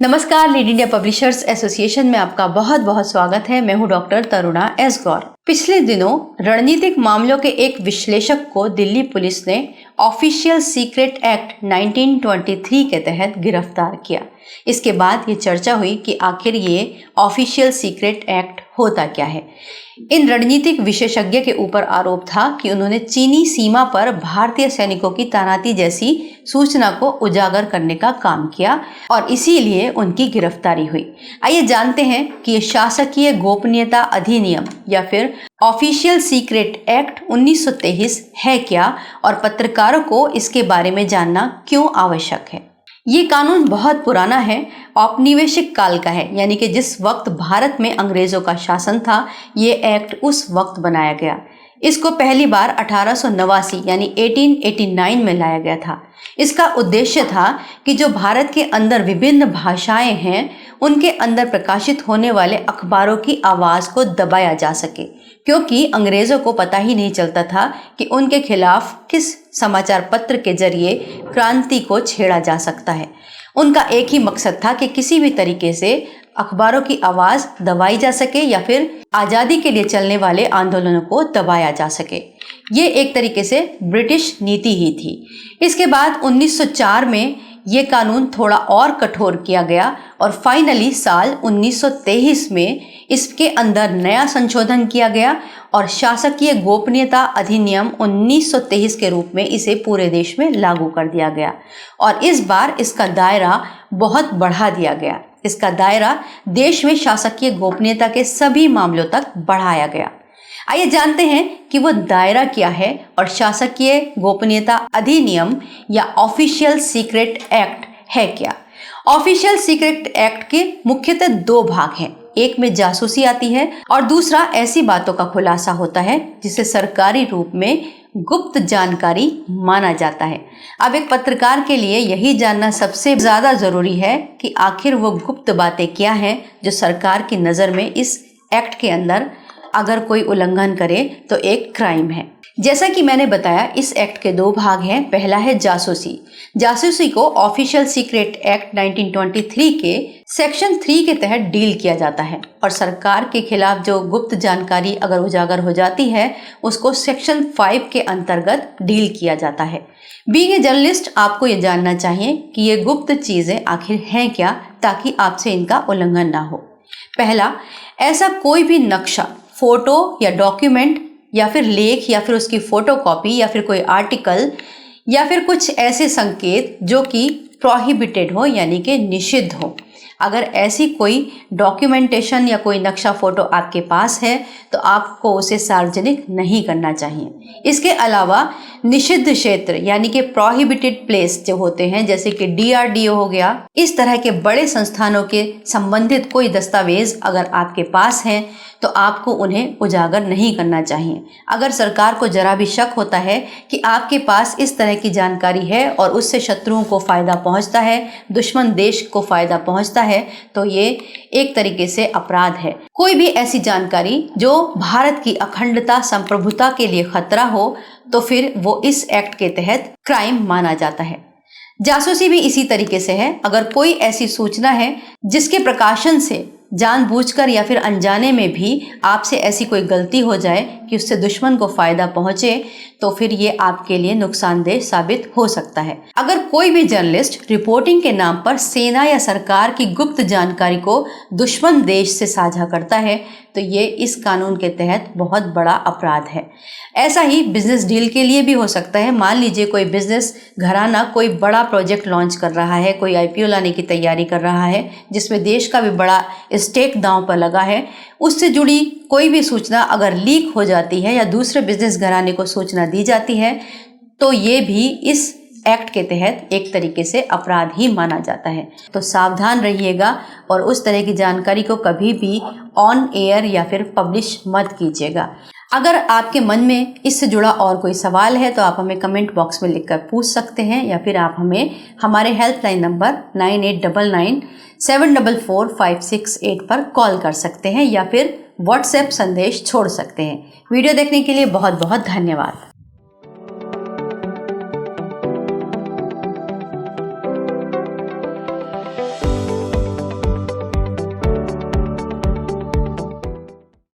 नमस्कार, lead India publishers association में आपका बहुत बहुत स्वागत है। मैं हूं डॉक्टर तरुणा एस गौर। पिछले दिनों रणनीतिक मामलों के एक विश्लेषक को दिल्ली पुलिस ने ऑफिशियल सीक्रेट एक्ट 1923 के तहत गिरफ्तार किया। इसके बाद ये चर्चा हुई कि आखिर ये ऑफिशियल सीक्रेट एक्ट होता क्या है। इन रणनीतिक विशेषज्ञ के ऊपर आरोप था कि उन्होंने चीनी सीमा पर भारतीय सैनिकों की तैनाती जैसी सूचना को उजागर करने का काम किया और इसीलिए उनकी गिरफ्तारी हुई। आइए जानते हैं कि ये शासकीय गोपनीयता अधिनियम या फिर ऑफिशियल सीक्रेट एक्ट 1923 है क्या और पत्रकारों को इसके बारे में जानना क्यों आवश्यक है। ये कानून बहुत पुराना है, औपनिवेशिक काल का है, यानी कि जिस वक्त भारत में अंग्रेजों का शासन था ये एक्ट उस वक्त बनाया गया। इसको पहली बार 1889 यानी 1889 में लाया गया था। इसका उद्देश्य था कि जो भारत के अंदर विभिन्न भाषाएं हैं उनके अंदर प्रकाशित होने वाले अखबारों की आवाज़ को दबाया जा सके, क्योंकि अंग्रेज़ों को पता ही नहीं चलता था कि उनके खिलाफ किस समाचार पत्र के जरिए क्रांति को छेड़ा जा सकता है। उनका एक ही मकसद था कि किसी भी तरीके से अखबारों की आवाज़ दबाई जा सके या फिर आज़ादी के लिए चलने वाले आंदोलनों को दबाया जा सके। ये एक तरीके से ब्रिटिश नीति ही थी। इसके बाद 1904 में ये कानून थोड़ा और कठोर किया गया और फाइनली साल 1923 में इसके अंदर नया संशोधन किया गया और शासकीय गोपनीयता अधिनियम 1923 के रूप में इसे पूरे देश में लागू कर दिया गया और इस बार इसका दायरा बहुत बढ़ा दिया गया। इसका दायरा देश में शासकीय गोपनीयता के सभी मामलों तक बढ़ाया गया। आइए जानते हैं कि वो दायरा क्या है और शासकीय गोपनीयता अधिनियम या ऑफिशियल सीक्रेट एक्ट है क्या। ऑफिशियल सीक्रेट एक्ट के मुख्यतः दो भाग हैं। एक में जासूसी आती है और दूसरा ऐसी बातों का खुलासा होता है जिसे सरकारी रूप में गुप्त जानकारी माना जाता है। अब एक पत्रकार के लिए यही जानना सबसे ज़्यादा ज़रूरी है कि आखिर वो गुप्त बातें क्या हैं जो सरकार की नज़र में इस एक्ट के अंदर अगर कोई उल्लंघन करे तो एक क्राइम है। जैसा कि मैंने बताया इस एक्ट के दो भाग हैं। पहला है जासूसी। जासूसी को ऑफिशियल सीक्रेट एक्ट 1923 के सेक्शन 3 के तहत डील किया जाता है और सरकार के खिलाफ जो गुप्त जानकारी अगर उजागर हो जाती है उसको सेक्शन 5 के अंतर्गत डील किया जाता है। बीइंग ए जर्नलिस्ट आपको ये जानना चाहिए कि ये गुप्त चीज़ें आखिर हैं क्या, ताकि आपसे इनका उल्लंघन ना हो। पहला, ऐसा कोई भी नक्शा, फोटो या डॉक्यूमेंट या फिर लेख या फिर उसकी फोटोकॉपी या फिर कोई आर्टिकल या फिर कुछ ऐसे संकेत जो कि प्रोहिबिटेड हो यानी कि निषिद्ध हो। अगर ऐसी कोई डॉक्यूमेंटेशन या कोई नक्शा फ़ोटो आपके पास है तो आपको उसे सार्वजनिक नहीं करना चाहिए। इसके अलावा निषिद्ध क्षेत्र यानी कि प्रोहिबिटेड प्लेस जो होते हैं, जैसे कि DRDO हो गया, इस तरह के बड़े संस्थानों के संबंधित कोई दस्तावेज अगर आपके पास हैं तो आपको उन्हें उजागर नहीं करना चाहिए। अगर सरकार को जरा भी शक होता है कि आपके पास इस तरह की जानकारी है और उससे शत्रुओं को फ़ायदा पहुंचता है, दुश्मन देश को फ़ायदा पहुंचता है, तो ये एक तरीके से अपराध है। कोई भी ऐसी जानकारी जो भारत की अखंडता, संप्रभुता के लिए खतरा हो तो फिर वो इस एक्ट के तहत क्राइम माना जाता है। जासूसी भी इसी तरीके से है। अगर कोई ऐसी सूचना है जिसके प्रकाशन से जानबूझकर या फिर अनजाने में भी आपसे ऐसी कोई गलती हो जाए कि उससे दुश्मन को फायदा पहुंचे तो फिर ये आपके लिए नुकसानदेह साबित हो सकता है। अगर कोई भी जर्नलिस्ट रिपोर्टिंग के नाम पर सेना या सरकार की गुप्त जानकारी को दुश्मन देश से साझा करता है तो ये इस कानून के तहत बहुत बड़ा अपराध है। ऐसा ही बिजनेस डील के लिए भी हो सकता है। मान लीजिए कोई बिजनेस घराना कोई बड़ा प्रोजेक्ट लॉन्च कर रहा है, कोई IPO लाने की तैयारी कर रहा है जिसमें देश का भी बड़ा स्टेक दांव पर लगा है, उससे जुड़ी कोई भी सूचना अगर लीक हो जाती है या दूसरे बिजनेस घराने को सूचना दी जाती है तो ये भी इस एक्ट के तहत एक तरीके से अपराध ही माना जाता है। तो सावधान रहिएगा और उस तरह की जानकारी को कभी भी ऑन एयर या फिर पब्लिश मत कीजिएगा। अगर आपके मन में इससे जुड़ा और कोई सवाल है तो आप हमें कमेंट बॉक्स में लिखकर पूछ सकते हैं या फिर आप हमें हमारे हेल्पलाइन नंबर 9899744568 पर कॉल कर सकते हैं या फिर व्हाट्सएप संदेश छोड़ सकते हैं। वीडियो देखने के लिए बहुत बहुत धन्यवाद।